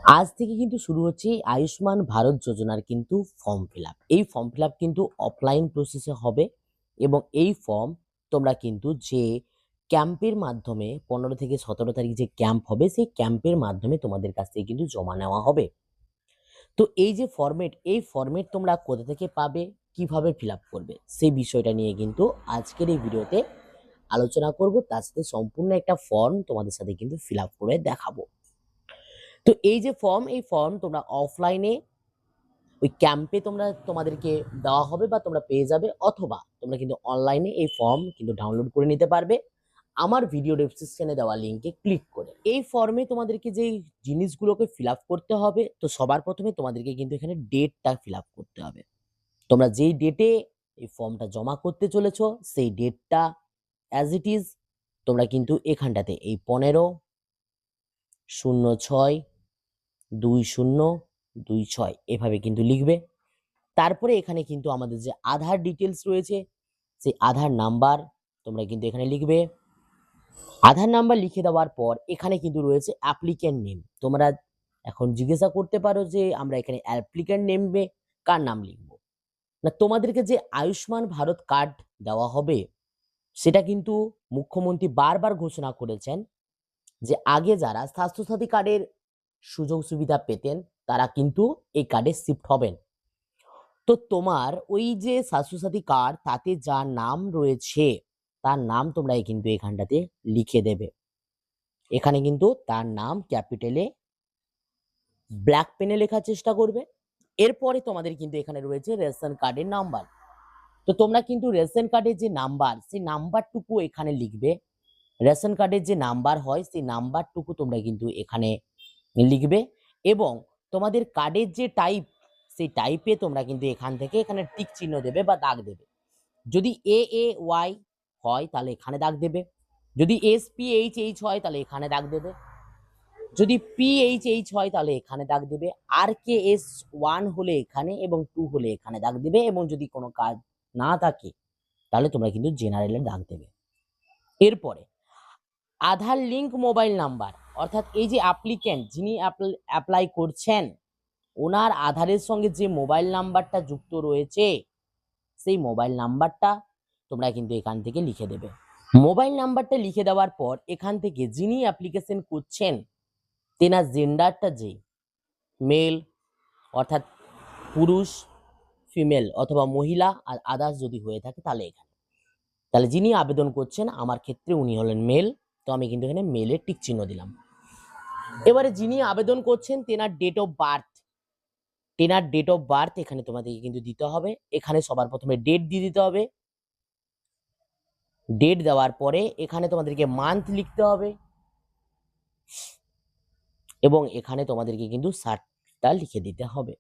আজ থেকে কিন্তু শুরু হচ্ছে আয়ুষ্মান ভারত যোজনার কিন্তু ফর্ম ফিল আপ। এই ফর্ম ফিল আপ কিন্তু অফলাইন প্রসেসে হবে এবং এই ফর্ম তোমরা কিন্তু যে ক্যাম্পের মাধ্যমে 15 থেকে 17 তারিখ যে ক্যাম্প হবে সেই ক্যাম্পের মাধ্যমে তোমাদের কাছ থেকে কিন্তু জমা নেওয়া হবে। তো এই যে ফরম্যাট, এই ফরম্যাট তোমরা কোথা থেকে পাবে, কিভাবে ফিল আপ করবে, সেই বিষয়টা নিয়ে কিন্তু আজকের এই ভিডিওতে আলোচনা করব। তার সাথে সম্পূর্ণ একটা ফর্ম তোমাদের সাথে কিন্তু ফিল আপ করে দেখাবো। তো এই যে ফর্ম, এই ফর্ম তোমরা অফলাইনে ওই ক্যাম্পে তোমাদেরকে দেওয়া হবে বা তোমরা পেয়ে যাবে, অথবা তোমরা কিন্তু অনলাইনে এই ফর্ম কিন্তু ডাউনলোড করে নিতে পারবে আমার ভিডিও ডেসক্রিপশনে দেওয়া লিঙ্কে ক্লিক করে। এই ফর্মে তোমাদেরকে যেই জিনিসগুলোকে ফিল আপ করতে হবে, তো সবার প্রথমে তোমাদেরকে কিন্তু এখানে ডেটটা ফিল আপ করতে হবে। তোমরা যেই ডেটে এই ফর্মটা জমা করতে চলেছো সেই ডেটটা অ্যাজ ইট ইজ তোমরা কিন্তু এখানটাতে এই 15/06/2026 এভাবে কিন্তু লিখবে। তারপরে এখানে কিন্তু আমাদের যে আধার ডিটেলস রয়েছে সেই আধার নাম্বার তোমরা কিন্তু এখানে লিখবে। আধার নাম্বার লিখে দেওয়ার পর এখানে কিন্তু রয়েছে অ্যাপ্লিক্যান্ট নেম। তোমরা এখন জিজ্ঞাসা করতে পারো যে আমরা এখানে অ্যাপ্লিক্যান্ট নেমে কার নাম লিখব। না, তোমাদেরকে যে আয়ুষ্মান ভারত কার্ড দেওয়া হবে সেটা কিন্তু মুখ্যমন্ত্রী বারবার ঘোষণা করেছেন যে আগে যারা স্বাস্থ্যসাথী কার্ডের সুযোগ সুবিধা পেতেন তারা কিন্তু এই কার্ডে শিফট হবেন। তো তোমার ওই যে স্বাস্থ্যসাথী কার্ড তাতে যার নাম রয়েছে তার নাম তোমরা কিন্তু এখানটাতে লিখে দেবে। এখানে কিন্তু তার নাম ক্যাপিটালে ব্ল্যাক পেনে লেখার চেষ্টা করবে। এরপরে তোমাদের কিন্তু এখানে রয়েছে রেশন কার্ডের নাম্বার। তো তোমরা কিন্তু রেশন কার্ডের যে নাম্বার সেই নাম্বারটুকু এখানে লিখবে। রেশন কার্ডের যে নাম্বার হয় সেই নাম্বারটুকু তোমরা কিন্তু এখানে লিখবে এবং তোমাদের কার্ডের যে টাইপ সেই টাইপে তোমরা কিন্তু এখান থেকে এখানে টিক চিহ্ন দেবে বা দাগ দেবে। যদি AAY হয় তাহলে এখানে দাগ দেবে, যদি SPHH হয় তাহলে এখানে দাগ দেবে, যদি PHH হয় তাহলে এখানে দাগ দেবে, RKS1 হলে এখানে এবং 2 হলে এখানে দাগ দেবে, এবং যদি কোনো কাজ না থাকে তাহলে তোমরা কিন্তু জেনারেলে দাগ দেবে। এরপরে আধার লিঙ্ক মোবাইল নাম্বার, অর্থাৎ এই যে অ্যাপ্লিক্যান্ট যিনি অ্যাপ্লাই করছেন ওনার আধারের সঙ্গে যে মোবাইল নাম্বারটা যুক্ত রয়েছে সেই মোবাইল নাম্বারটা তোমরা কিন্তু এখান থেকে লিখে দেবে। মোবাইল নাম্বারটা লিখে দেওয়ার পর এখান থেকে যিনি অ্যাপ্লিকেশন করছেন তেনার জেন্ডারটা যে মেল অর্থাৎ পুরুষ, ফিমেল অথবা মহিলা আর আদার্স যদি হয়ে থাকে তাহলে এখানে, তাহলে যিনি আবেদন করছেন আমার ক্ষেত্রে উনি হলেন মেল, তো আমি কিন্তু এখানে মেলের টিক চিহ্ন দিলাম। এবারে যিনি আবেদন করছেন তেনার ডেট অফ বার্থ, তেনার ডেট অফ বার্থ এখানে তোমাদেরকে কিন্তু দিতে হবে। এখানে সবার প্রথমে ডেট দিয়ে দিতে হবে। ডেট দেওয়ার পরে এখানে তোমাদেরকে মান্থ লিখতে হবে এবং এখানে তোমাদেরকে কিন্তু সালটা লিখে দিতে হবে।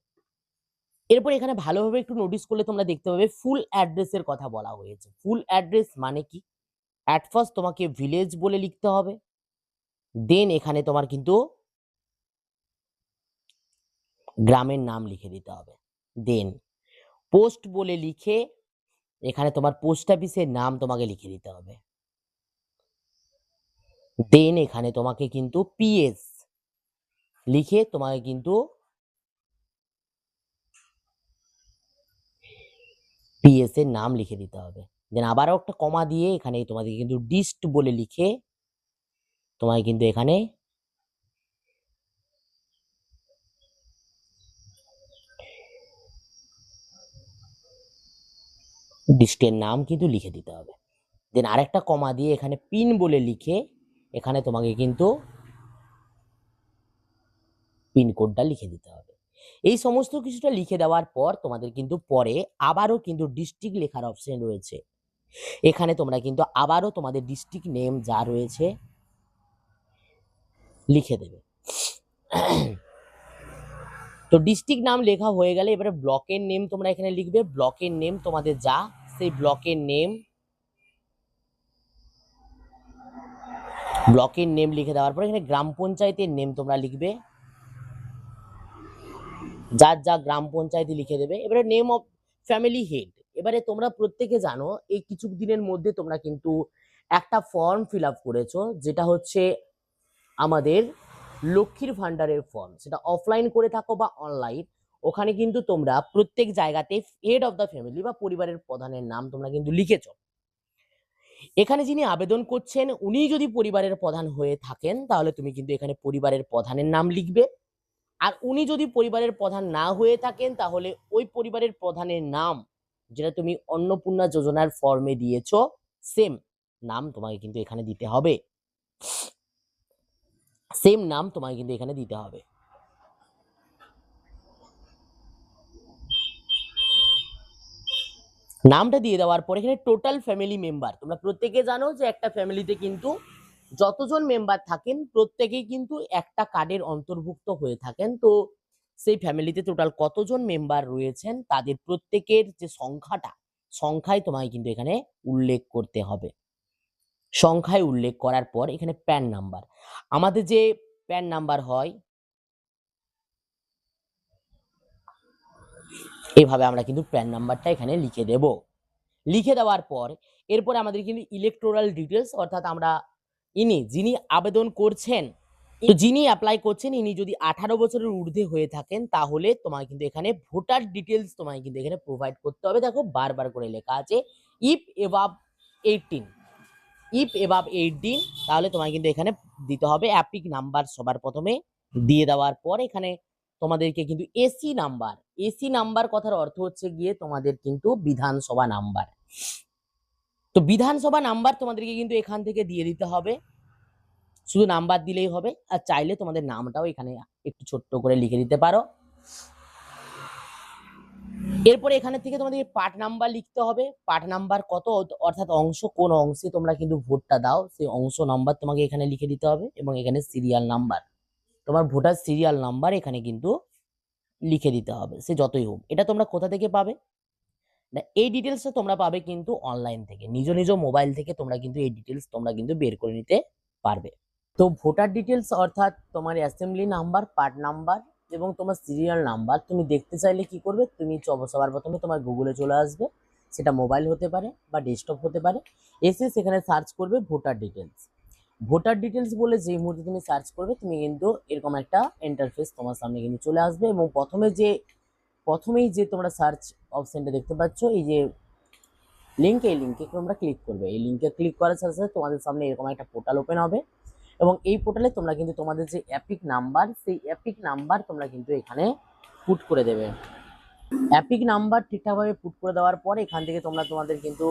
এরপর এখানে ভালোভাবে একটু নোটিস করলে তোমরা দেখতে পাবে ফুল অ্যাড্রেসের কথা বলা হয়েছে। ফুল অ্যাড্রেস মানে কি? অ্যাট ফার্স্ট তোমাকে ভিলেজ বলে লিখতে হবে, দেন এখানে তোমার কিন্তু গ্রামের নাম লিখে দিতে হবে, দেন পোস্ট বলে লিখে এখানে তোমার পোস্ট অফিসের নাম তোমাকে লিখে দিতে হবে, দেন এখানে তোমাকে কিন্তু PS লিখে তোমাকে কিন্তু PS এর নাম লিখে দিতে হবে, দেন আবারও একটা কমা দিয়ে এখানে তোমাদের কিন্তু ডিস্ট বলে লিখে তোমাকে কিন্তু এখানে ডিস্টের নাম কিন্তু লিখে দিতে হবে, দেন আরেকটা কমা দিয়ে এখানে পিন বলে লিখে এখানে তোমাকে কিন্তু পিনকোডটা লিখে দিতে হবে। এই সমস্ত কিছুটা লিখে দেওয়ার পর তোমাদের কিন্তু পরে আবারও কিন্তু ডিস্ট্রিক্ট লেখার অপশন রয়েছে। এখানে তোমরা কিন্তু আবারও তোমাদের ডিস্ট্রিক্ট নেম যা রয়েছে লিখে দেবে। তো ডিস্ট্রিক্ট নাম লেখা হয়ে গেলে এবারে ব্লকের নেম তোমরা এখানে লিখবে। ব্লকের নেম তোমাদের যা সেই ব্লকের নেম, ব্লকের নেম লিখে দেওয়ার পর এখানে গ্রাম পঞ্চায়েতের নেম তোমরা লিখবে, যার যা গ্রাম পঞ্চায়েতে লিখে দেবে। এবারে নেম অফ ফ্যামিলি হেড, এবারে তোমরা প্রত্যেকে জানো এই কিছু দিনের মধ্যে তোমরা কিন্তু একটা ফর্ম ফিল আপ করেছো যেটা হচ্ছে আমাদের লক্ষ্মীর ভান্ডারের ফর্ম, সেটা অফলাইন করে থাকো বা অনলাইন, ওখানে কিন্তু তোমরা প্রত্যেক জায়গাতে হেড অফ দ্য ফ্যামিলি বা পরিবারের প্রধানের নাম তোমরা কিন্তু লিখেছো। এখানে যিনি আবেদন করছেন উনি যদি পরিবারের প্রধান হয়ে থাকেন তাহলে তুমি কিন্তু এখানে পরিবারের প্রধানের নাম লিখবে। আর উনি যদি পরিবারের প্রধান না হয়ে থাকেন তাহলে ওই পরিবারের প্রধানের নাম যেটা তুমি অন্নপূর্ণা যোজনার ফর্মে দিয়েছো সেম নাম তোমাকে কিন্তু এখানে দিতে হবে। সেম নাম তোমাকে কিন্তু এখানে দিতে হবে। নামটা দিয়ে দেওয়ার পর এখানে টোটাল ফ্যামিলি মেম্বার, তোমরা প্রত্যেকে জানো যে একটা ফ্যামিলিতে কিন্তু যতজন মেম্বার থাকেন প্রত্যেকেই কিন্তু একটা কার্ডের অন্তর্ভুক্ত হয়ে থাকেন। তো সেই ফ্যামিলিতে টোটাল কতজন মেম্বার রয়েছেন তাদের প্রত্যেকের যে সংখ্যায় তোমায় কিন্তু এখানে উল্লেখ করতে হবে। সংখ্যায় উল্লেখ করার পর এখানে প্যান নাম্বার, আমাদের যে প্যান নাম্বার হয় এভাবে আমরা কিন্তু প্যান নাম্বারটা এখানে লিখে দেব। লিখে দেওয়ার পর এরপরে আমাদের কিন্তু ইলেকটোরাল ডিটেলস, অর্থাৎ আমরা যিনি আবেদন করছেন, তো যিনি অ্যাপ্লাই করছেন ইনি যদি 18 বছরের ঊর্ধ্বে হয়ে থাকেন তাহলে তোমায় কিন্তু এখানে ভোটার ডিটেলস তোমায় কিন্তু এখানে প্রোভাইড করতে হবে। দেখো বারবার করে লেখা আছে ইফ এবাব 18, ইফ এবাব 18, তাহলে তোমায় কিন্তু এখানে দিতে হবে অ্যাপিক নাম্বার সবার প্রথমে। দিয়ে দেওয়ার পর এখানে তোমাদেরকে কিন্তু এসি নাম্বার কথার অর্থ হচ্ছে গিয়ে তোমাদের কিন্তু বিধানসভা নাম্বার। তো বিধানসভা নাম্বার তোমাদেরকে কিন্তু এখান থেকে দিয়ে দিতে হবে, শুধু নাম্বার দিলেই হবে। আর চাইলে তোমাদের নামটাও এখানে একটু ছোট্ট করে লিখে দিতে পারো। এরপরে এখানে থেকে তোমাদের পার্ট নাম্বার লিখতে হবে, পার্ট নাম্বার কত অর্থাৎ অংশ কোন অংশে তোমরা কিন্তু ভোটটা দাও সেই অংশ নাম্বার তোমাকে এখানে লিখে দিতে হবে। এবং এখানে সিরিয়াল নাম্বার, তোমার ভোটার সিরিয়াল নাম্বার এখানে কিন্তু লিখে দিতে হবে, সে যতই হোক। এটা তোমরা কোথা থেকে পাবে না, এই ডিটেলসটা তোমরা পাবে কিন্তু অনলাইন থেকে, নিজ মোবাইল থেকে তোমরা কিন্তু এই ডিটেলস তোমরা কিন্তু বের করে নিতে পারবে। তো ভোটার ডিটেলস অর্থাৎ তোমার অ্যাসেম্বলি নাম্বার, পার্ট নাম্বার এবং তোমার সিরিয়াল নাম্বার তুমি দেখতে চাইলে কি করবে, তুমি সবার প্রথমে তোমার গুগলে চলে আসবে, সেটা মোবাইল হতে পারে বা ডেস্কটপ হতে পারে, এসে সেখানে সার্চ করবে ভোটার ডিটেলস। ভোটার ডিটেলস বলে যেই মুহূর্তে তুমি সার্চ করবে তুমি কিন্তু এরকম একটা ইন্টারফেস তোমার সামনে কিন্তু চলে আসবে। এবং প্রথমেই যে তোমরা সার্চ অপশনটা দেখতে পাচ্ছ এই যে এই লিঙ্কে তোমরা ক্লিক করবে। এই লিঙ্কে ক্লিক করার সাথে সাথে তোমাদের সামনে এরকম একটা পোর্টাল ওপেন হবে এবং এই পোর্টালে তোমরা কিন্তু তোমাদের যে অ্যাপিক নাম্বার সেই অ্যাপিক নাম্বার তোমরা কিন্তু এখানে পুট করে দেবে। অ্যাপিক নাম্বার ঠিকঠাকভাবে পুট করে দেওয়ার পরে এখান থেকে তোমরা তোমাদের কিন্তু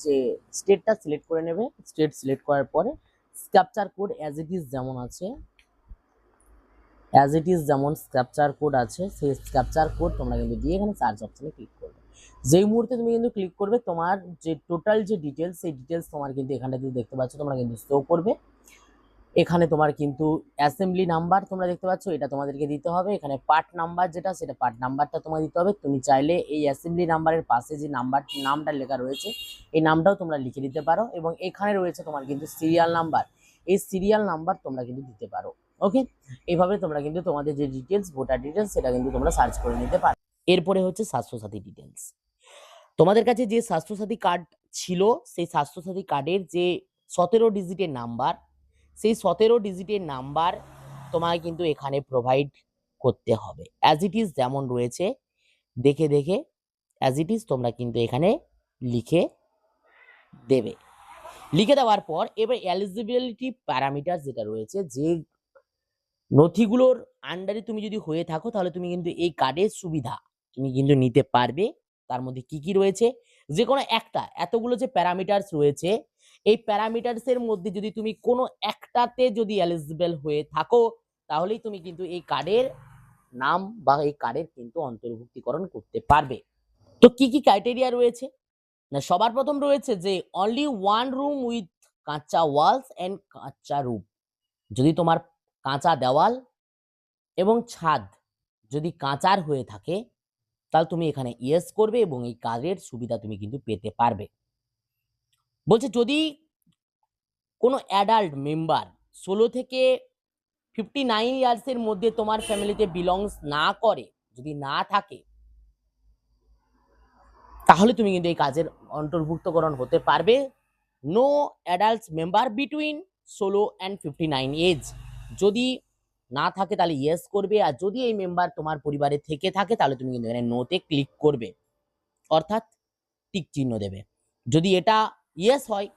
যে স্টেটটা সিলেক্ট করে নেবে। স্টেট সিলেক্ট করার পরে capture code as it is যেমন ক্যাপচার কোড আছে সেই ক্যাপচার কোড তোমরা কিন্তু দিয়ে এখানে সার্চ অপশনে ক্লিক করবে। যেই মুহূর্তে তুমি কিন্তু ক্লিক করবে তোমার যে টোটাল যে ডিটেলস সেই ডিটেলস তোমার কিন্তু এখানটা দিয়ে দেখতে পাচ্ছ তোমরা কিন্তু শো করবে। এখানে তোমার কিন্তু অ্যাসেম্বলি নাম্বার তোমরা দেখতে পাচ্ছ, এটা তোমাদেরকে দিতে হবে। এখানে পার্ট নাম্বার যেটা সেটা পার্ট নাম্বারটা তোমার দিতে হবে। তুমি চাইলে এই অ্যাসেম্বলি নাম্বারের পাশে যে নামটা লেখা রয়েছে এই নামটাও তোমরা লিখে দিতে পারো। এবং এখানে রয়েছে তোমার কিন্তু সিরিয়াল নাম্বার, এই সিরিয়াল নাম্বার তোমরা কিন্তু দিতে পারো। ওকে, এইভাবে তোমরা কিন্তু তোমাদের যে ডিটেলস ভোটার ডিটেলস সেটা কিন্তু তোমরা সার্চ করে নিতে পারো। এরপরে হচ্ছে স্বাস্থ্যসাথী ডিটেলস। তোমাদের কাছে যে স্বাস্থ্যসাথী কার্ড ছিল সেই স্বাস্থ্যসাথী কার্ডের যে 17 ডিজিটের নাম্বার, সেই 17 ডিজিটের নাম্বার তোমায় কিন্তু এখানে প্রোভাইড করতে হবে। অ্যাজ ইট ইজ যেমন রয়েছে দেখে অ্যাজ ইট ইজ তোমরা কিন্তু এখানে লিখে দেবে। লিখে দেওয়ার পর এবার এলিজিবিলিটি প্যারামিটার যেটা রয়েছে, যে নথিগুলোর আন্ডারে তুমি যদি হয়ে থাকো তাহলে তুমি কিন্তু এই কার্ডের সুবিধা তুমি কিন্তু নিতে পারবে। তার মধ্যে কি কি রয়েছে, যে কোনো একটা, এতগুলো যে প্যারামিটারস রয়েছে এই প্যারামিটারস এর মধ্যে যদি তুমি কোনো একটাতে যদি এলিজিবল হয়ে থাকো তাহলেই তুমি কিন্তু এই কার্ডের নাম বা এই কার্ডের কিন্তু অন্তর্ভুক্তিকরণ করতে পারবে। তো কি কি ক্রাইটেরিয়া রয়েছে না, সবার প্রথম রয়েছে যে অনলি ওয়ান রুম উইথ কাঁচা ওয়ালস এন্ড কাঁচা রুফ। যদি তোমার কাঁচা দেওয়াল এবং ছাদ যদি কাঁচার হয়ে থাকে তাহলে তুমি এখানে ইয়েস করবে এবং এই কার্ডের সুবিধা তুমি কিন্তু পেতে পারবে। বলছে যদি কোনো অ্যাডাল্ট মেম্বার 16 থেকে 59 ইয়ার্সের মধ্যে তোমার ফ্যামিলিতে বিলংস না করে, যদি না থাকে তাহলে তুমি কিন্তু এই কাজের অন্তর্ভুক্তকরণ হতে পারবে। No adults member between 16 and 59 age. যদি না থাকে তাহলে ইয়েস করবে, আর যদি এই মেম্বার তোমার পরিবারে থেকে থাকে তাহলে তুমি কিন্তু এখানে নোতে ক্লিক করবে, অর্থাৎ টিক চিহ্ন দেবে। যদি এটা ইয়েস হয়,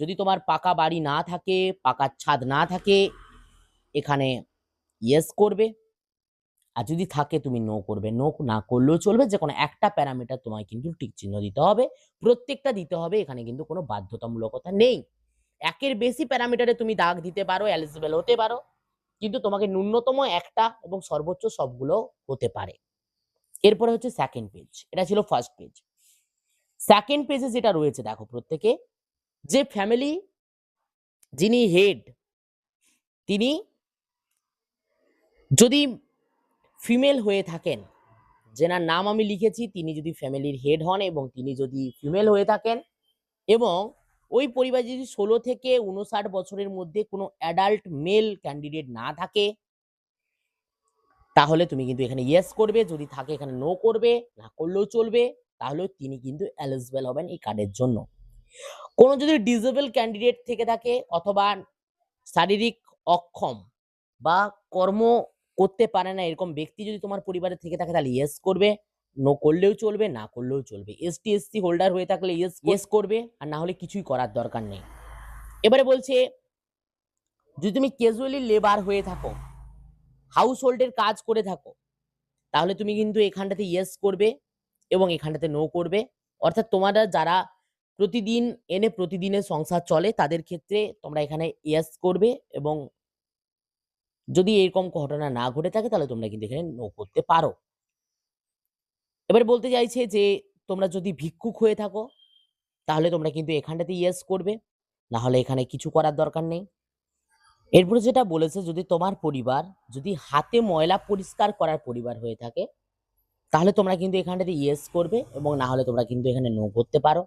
যদি তোমার পাকা বাড়ি না থাকে, পাকা ছাদ না থাকে, এখানে ইয়েস করবে, আর যদি থাকে তুমি নো করবে। নো না করলেও চলবে, যে কোনো একটা প্যারামিটার তোমায় কিন্তু টিক চিহ্ন দিতে হবে, প্রত্যেকটা দিতে হবে, এখানে কিন্তু কোনো বাধ্যতামূলকতা নেই। একের বেশি প্যারামিটারে তুমি দাগ দিতে পারো, এলিজিবল হতে পারো, কিন্তু তোমাকে ন্যূনতম একটা এবং সর্বোচ্চ সবগুলো হতে পারে। এরপরে হচ্ছে সেকেন্ড পেজ, এটা ছিল ফার্স্ট পেজ। সেকেন্ড পেজে যেটা রয়েছে দেখো, প্রত্যেকে যে ফ্যামিলি যিনি হেড, তিনি যদি ফিমেল হয়ে থাকেন, যেনার নাম আমি লিখেছি, তিনি যদি ফ্যামিলির হেড হন এবং তিনি যদি ফিমেল হয়ে থাকেন, এবং ওই পরিবার যদি 16 থেকে 59 বছরের মধ্যে কোনো অ্যাডাল্ট মেল ক্যান্ডিডেট না থাকে, তাহলে তুমি কিন্তু এখানে ইয়েস করবে, যদি থাকে এখানে নো করবে, না করলেও চলবে, তাহলে তিনি কিন্তু এলিজিবল হবেন এই কার্ডের জন্য। কোনো যদি ডিসেবল ক্যান্ডিডেট থেকে থাকে, অথবা শারীরিক অক্ষম বা কর্ম করতে পারে না এরকম ব্যক্তি যদি তোমার পরিবারে থেকে থাকে, তাহলে ইয়েস করবে, নো করলেও চলবে, না করলেও চলবে। এসটি এসসি হোল্ডার হয়ে থাকলে ইয়েস করবে, আর না হলে কিছুই করার দরকার নেই। এবারে বলছে, যদি তুমি ক্যাজুয়ালি লেবার হয়ে থাকো, হাউস হোল্ডের কাজ করে থাকো, তাহলে তুমি কিন্তু এখানটাতে ইয়েস করবে এবং এখানটাতে নো করবে। অর্থাৎ তোমরা যারা প্রতিদিন এনে প্রতিদিনের সংসার চলে, তাদের ক্ষেত্রে তোমরা এখানে ইয়েস করবে, এবং যদি এরকম ঘটনা না ঘটে থাকে তাহলে তোমরা কিন্তু এখানে নো করতে পারো। এবারে বলতে চাইছে যে তোমরা যদি ভিক্ষুক হয়ে থাকো, তাহলে তোমরা কিন্তু এখানটাতে ইয়েস করবে, না হলে এখানে কিছু করার দরকার নেই। এরপরে যেটা বলেছে, যদি তোমার পরিবার যদি হাতে ময়লা পরিষ্কার করার পরিবার হয়ে থাকে, তাহলে তোমরা কিন্তু এখানটাতে ইয়েস করবে, এবং না হলে তোমরা কিন্তু এখানে নো করতে পারো।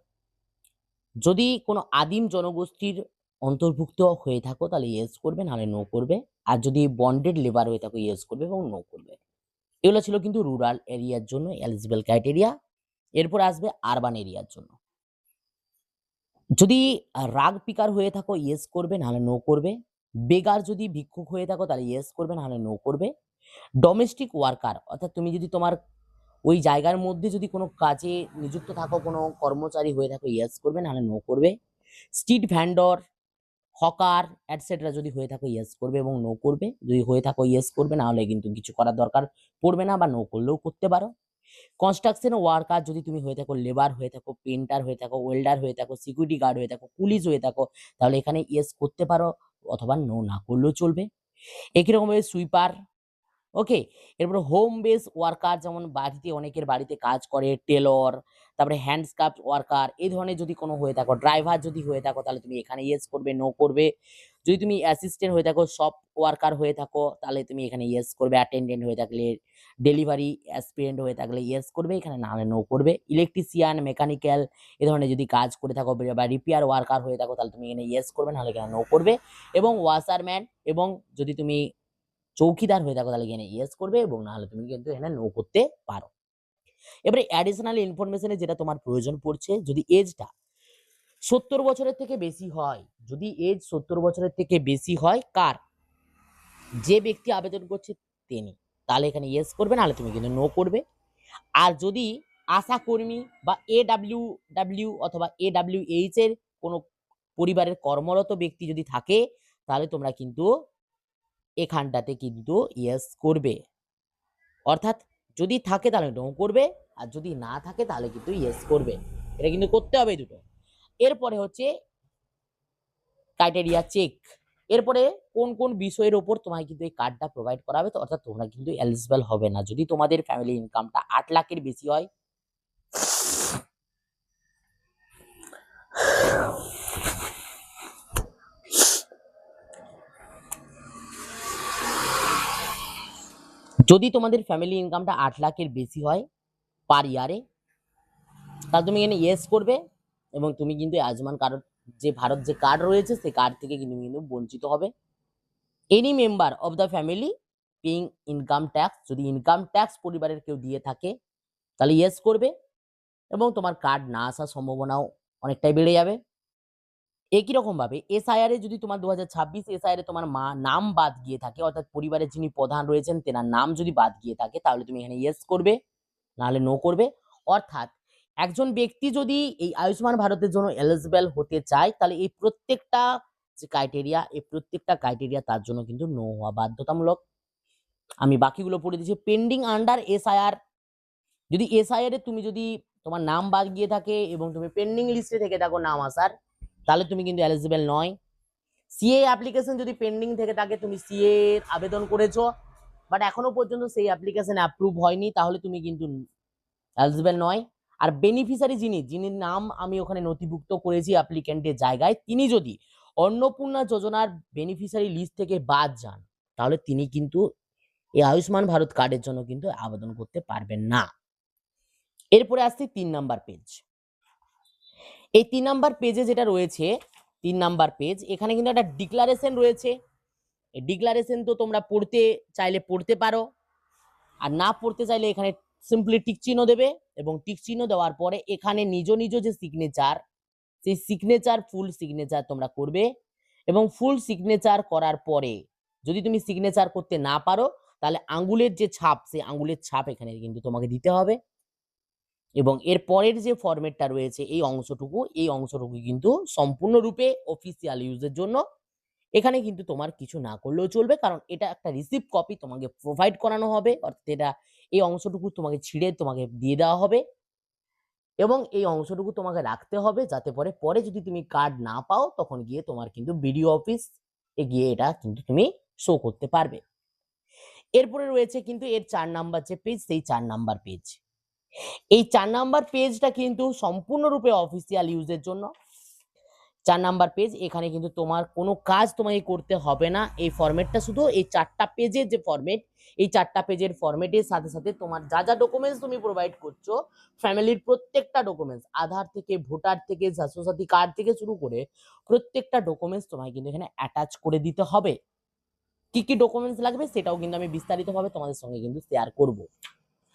যদি কোনো আদিম জনগোষ্ঠীর অন্তর্ভুক্ত হয়ে থাকো, তাহলে ইয়েস করবে, নাহলে নো করবে। আর যদি বন্ডেড লেবার হয়ে থাকো, ইয়েস করবে এবং নো করবে। এগুলো ছিল কিন্তু রুরাল এরিয়ার জন্য এলিজিবল ক্রাইটেরিয়া। এরপর আসবে আরবান এরিয়ার জন্য। যদি রাগ পিকার হয়ে থাকো, ইয়েস করবে, নাহলে নো করবে। বেগার যদি ভিক্ষুক হয়ে থাকো, তাহলে ইয়েস করবে, নাহলে নো করবে। ডোমেস্টিক ওয়ার্কার, অর্থাৎ তুমি যদি তোমার ওই জায়গার মধ্যে যদি কোনো কাজে নিযুক্ত থাকো, কোনো কর্মচারী হয়ে থাকো, ইয়েস করবে, নাহলে নো করবে। স্ট্রিট ভ্যান্ডর, হকার এটসেট্রা যদি হয়ে থাকো, ইয়েস করবে এবং নো করবে। যদি হয়ে থাকো ইয়েস করবে, না হলে কিন্তু কিছু করার দরকার পড়বে না, বা নো করলেও করতে পারো। কনস্ট্রাকশন ওয়ার্কার যদি তুমি হয়ে থাকো, লেবার হয়ে থাকো, পেন্টার হয়ে থাকো, ওয়েল্ডার হয়ে থাকো, সিকিউরিটি গার্ড হয়ে থাকো, পুলিশ হয়ে থাকো, তাহলে এখানে ইয়েস করতে পারো, অথবা নো না করলেও চলবে। একই রকমভাবে সুইপার, ওকে। এরপরে হোম বেস ওয়ার্কার, যেমন বাড়িতে অনেকের বাড়িতে কাজ করে, টেলর, তারপরে হ্যান্ডক্রাফট ওয়ার্কার, এই ধরনের যদি কোনো হয়ে থাকো, ড্রাইভার যদি হয়ে থাকো, তাহলে তুমি এখানে ইয়েস করবে, নো করবে। যদি তুমি অ্যাসিস্ট্যান্ট হয়ে থাকো, শপ ওয়ার্কার হয়ে থাকো, তাহলে তুমি এখানে ইয়েস করবে। অ্যাটেন্ডেন্ট হয়ে থাকলে, ডেলিভারি অ্যাসপিরেন্ট হয়ে থাকলে ইয়েস করবে, এখানে না হলে নো করবে। ইলেকট্রিশিয়ান, মেকানিক্যাল, এ ধরনের যদি কাজ করে থাকো, বা রিপেয়ার ওয়ার্কার হয়ে থাকো, তাহলে তুমি এখানে ইয়েস করবে, নাহলে এখানে নো করবে। এবং ওয়াশারম্যান, এবং যদি তুমি চৌকিদার হয়ে থাকো, তাহলে এখানে ইয়েস করবে, এবং না হলে তুমি কিন্তু এখানে নো করতে পারো। এবারে অ্যাডিশনাল ইনফরমেশনে যেটা তোমার প্রয়োজন পড়ছে, যদি এজটা 70 বছরের থেকে বেশি হয়, যদি এজ 70 বছরের থেকে বেশি হয়, কার, যে ব্যক্তি আবেদন করছে তিনি, তাহলে এখানে ইয়েস করবে, নাহলে তুমি কিন্তু নো করবে। আর যদি আশা কর্মী বা AWW অথবা AWH এর কোনো পরিবারের কর্মরত ব্যক্তি যদি থাকে, তাহলে তোমরা কিন্তু এখানটাতে কিন্তু ইয়েস করবে। অর্থাৎ যদি থাকে তাহলে নো করবে, আর যদি না থাকে তাহলে কিন্তু ইয়েস করবে। এটা কিন্তু করতে হবে দুটো। এরপরে হচ্ছে ক্রাইটেরিয়া চেক। এরপরে কোন কোন বিষয়ের ওপর তোমায় কিন্তু এই কার্ডটা প্রোভাইড করা হবে, তো অর্থাৎ তোমরা কিন্তু এলিজিবল হবে না যদি তোমাদের ফ্যামিলি ইনকামটা 8 লাখের বেশি হয়। যদি তোমাদের ফ্যামিলি ইনকামটা 8 লাখের বেশি হয় পার ইয়ারে, তাহলে তুমি এখানে ইয়েস করবে, এবং তুমি কিন্তু আয়ুষ্মান কার্ড, যে ভারত যে কার্ড রয়েছে সেই কার্ড থেকে কিন্তু বঞ্চিত হবে। Any member of the family paying income tax, যদি ইনকাম ট্যাক্স পরিবারের কেউ দিয়ে থাকে, তাহলে ইয়েস করবে, এবং তোমার কার্ড না আসার সম্ভাবনাও অনেকটাই বেড়ে যাবে। একই রকম ভাবে এসআইআর এ যদি তোমার 2026 এসআইআর এ তোমার নাম বাদ গিয়ে থাকে, অর্থাৎ পরিবারের যিনি প্রধান রয়েছেন তেনার নাম যদি বাদ গিয়ে থাকে, তাহলে তুমি এখানে ইয়েস করবে, নাহলে নো করবে। অর্থাৎ একজন ব্যক্তি যদি এই আয়ুষ্মান ভারতের জন্য এলিজিবল হতে চায়, তাহলে এই প্রত্যেকটা যে ক্রাইটেরিয়া, এই প্রত্যেকটা ক্রাইটেরিয়া তার জন্য কিন্তু নো হওয়া বাধ্যতামূলক। আমি বাকিগুলো পড়ে দিচ্ছি। পেন্ডিং আন্ডার এসআইআর, যদি এসআইআর এ তুমি যদি তোমার নাম বাদ গিয়ে থাকে এবং তুমি পেন্ডিং লিস্টে থেকে থাকো নাম আসার, তাহলে তুমি কিন্তু এলিজিবল নয়। সিএ অ্যাপ্লিকেশন যদি পেন্ডিং থেকে থাকে, তুমি সিএ আবেদন করেছো বাট এখনো পর্যন্ত সেই অ্যাপ্লিকেশন অ্যাপ্রুভ হয়নি, তাহলে তুমি কিন্তু এলিজিবল নয়। আর বেনিফিশিয়ারি যিনি নাম আমি ওখানে নথিভুক্ত করেছি অ্যাপ্লিকেন্টের জায়গায়, তিনি যদি অন্নপূর্ণা যোজনার বেনিফিশিয়ারি লিস্ট থেকে বাদ যান, তাহলে তিনি কিন্তু এই আয়ুষ্মান ভারত কার্ডের জন্য কিন্তু আবেদন করতে পারবেন না। এরপরে আসছে 3 নাম্বার পেজ। এই 3 নাম্বার পেজে যেটা রয়েছে, 3 নাম্বার পেজ, এখানে কিন্তু একটা ডিক্লারেশন রয়েছে। এই ডিক্লারেশন তো তোমরা পড়তে চাইলে পড়তে পারো, আর না পড়তে চাইলে এখানে সিম্পলি টিক চিহ্ন দেবে, এবং টিক চিহ্ন দেওয়ার পরে এখানে নিজ যে সিগনেচার, সেই সিগনেচার ফুল সিগনেচার তোমরা করবে। এবং ফুল সিগনেচার করার পরে যদি তুমি সিগনেচার করতে না পারো, তাহলে আঙ্গুলের যে ছাপ, সেই আঙ্গুলের ছাপ এখানে কিন্তু তোমাকে দিতে হবে। এবং এর পরের যে ফরম্যাটটা রয়েছে, এই অংশটুকু কিন্তু সম্পূর্ণরূপে অফিসিয়াল ইউজের জন্য। এখানে কিন্তু তোমার কিছু না করলেও চলবে, কারণ এটা একটা রিসিপ্ট কপি তোমাকে প্রোভাইড করানো হবে, অর্থাৎ এটা এই অংশটুকু তোমাকে ছিঁড়ে তোমাকে দিয়ে দেওয়া হবে, এবং এই অংশটুকু তোমাকে রাখতে হবে, যাতে পরে যদি তুমি কার্ড না পাও, তখন গিয়ে তোমার কিন্তু বিডিও অফিস এ গিয়ে এটা কিন্তু তুমি শো করতে পারবে। এরপরে রয়েছে কিন্তু এর 4 নাম্বার যে পেজ, সেই 4 নাম্বার পেজ। এই 4 নাম্বার পেজটা কিন্তু সম্পূর্ণরূপে অফিসিয়াল ইউজের জন্য। 4 নাম্বার পেজ, এখানে কিন্তু তোমার কোনো কাজ তোমাকে করতে হবে না। এই ফরম্যাটটা শুধু এই 4টা পেজের যে ফরম্যাট, এই 4টা পেজের ফরম্যাটের সাথে সাথে তোমার যা ডকুমেন্টস তুমি প্রোভাইড করছো, ফ্যামিলির প্রত্যেকটা ডকুমেন্টস, আধার থেকে, ভোটার থেকে, স্বাস্থ্যসাথী কার্ড থেকে শুরু করে প্রত্যেকটা ডকুমেন্টস তোমাকে কিন্তু এখানে অ্যাটাচ করে দিতে হবে। কি কি ডকুমেন্টস লাগবে সেটাও কিন্তু আমি বিস্তারিতভাবে তোমাদের সঙ্গে কিন্তু শেয়ার করব।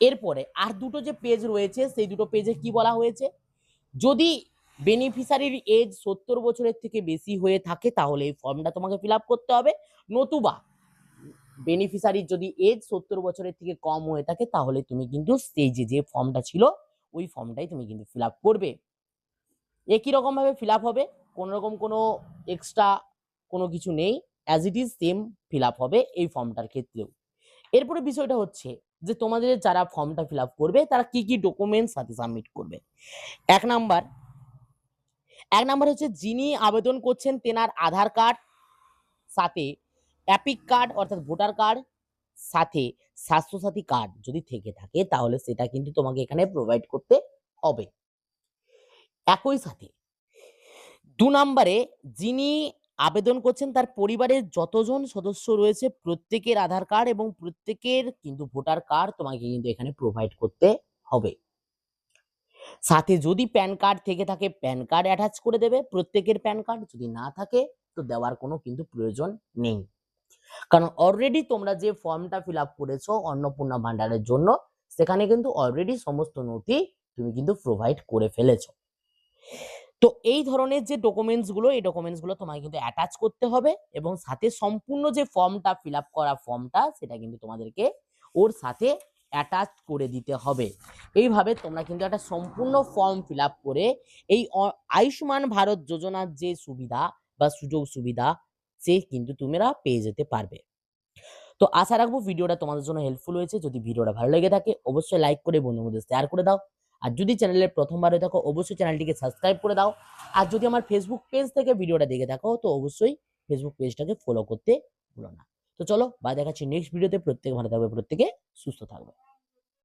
এরপরে আর দুটো যে পেজ রয়েছে, সেই দুটো পেজে কি বলা হয়েছে, যদি বেনিফিশিয়ারির এজ 70 বছরের থেকে বেশি হয়ে থাকে, তাহলে এই ফর্মটা তোমাকে ফিল আপ করতে হবে। নতুবা বেনিফিশিয়ারির যদি এজ 70 বছরের থেকে কম হয়ে থাকে, তাহলে তুমি কিন্তু সেই যে ফর্মটা ছিল, ওই ফর্মটাই তুমি কিন্তু ফিল আপ করবে। একই রকম ভাবে ফিল আপ হবে, কোনো রকম কোনো এক্সট্রা কোনো কিছু নেই, as it is same fill up হবে এই ফর্মটার ক্ষেত্রেও। এরপরে বিষয়টা হচ্ছে যে তোমাদের যারা ফর্মটা ফিল আপ করবে, তারা কি কি ডকুমেন্টস সাথে সাবমিট করবে। এক নাম্বার হচ্ছে, যিনি আবেদন করছেন তেনার আধার কার্ড, সাথে এপিক কার্ড অর্থাৎ ভোটার কার্ড, সাথে স্বাস্থ্যসাথী কার্ড যদি থেকে থাকে, তাহলে সেটা কিন্তু তোমাকে এখানে প্রোভাইড করতে হবে। একই সাথে 2 নাম্বারে, যিনি আবেদন করছেন তার পরিবারের যতজন সদস্য রয়েছে, প্রত্যেকের আধার কার্ড এবং প্রত্যেকের কিন্তু ভোটার কার্ড তোমাকে কিন্তু এখানে প্রোভাইড করতে হবে। সাথে যদি প্যান কার্ড থেকে থাকে, প্যান কার্ড অ্যাটাচ করে দেবে, প্রত্যেকের প্যান কার্ড। যদি না থাকে তো দেওয়ার কোনো কিন্তু প্রয়োজন নেই, কারণ অলরেডি তোমরা যে ফর্মটা ফিল আপ করেছো অন্নপূর্ণা ভান্ডারের জন্য, সেখানে কিন্তু অলরেডি সমস্ত নথি তুমি কিন্তু প্রোভাইড করে ফেলেছো। তো এই ধরনের যে ডকুমেন্টস গুলো, এই ডকুমেন্টস গুলো তোমাকে কিন্তু অ্যাটাচ করতে হবে, এবং সাথে সম্পূর্ণ যে ফর্মটা ফিল আপ করা ফর্মটা, সেটা কিন্তু তোমাদেরকে ওর সাথে অ্যাটাচ করে দিতে হবে। এইভাবে তোমরা কিন্তু একটা সম্পূর্ণ ফর্ম ফিল আপ করে এই আয়ুষ্মান ভারত যোজনার যে সুবিধা বা সুযোগ সুবিধা, সে কিন্তু তোমরা পেয়ে যেতে পারবে। তো আশা রাখবো ভিডিওটা তোমাদের জন্য হেল্পফুল হয়েছে। যদি ভিডিওটা ভালো লেগে থাকে, অবশ্যই লাইক করে বন্ধুদের মধ্যে শেয়ার করে দাও। আর যদি চ্যানেলের প্রথমবার হয়ে থাকো, অবশ্যই চ্যানেলটিকে সাবস্ক্রাইব করে দাও। আর যদি আমার ফেসবুক পেজ থেকে ভিডিওটা দেখে থাকো, তো অবশ্যই ফেসবুক পেজটাকে ফলো করতে ভুলো না। তো চলো, বাই, দেখাচ্ছি নেক্সট ভিডিওতে। প্রত্যেকে ভালো থাকবে, প্রত্যেকে সুস্থ থাকবে।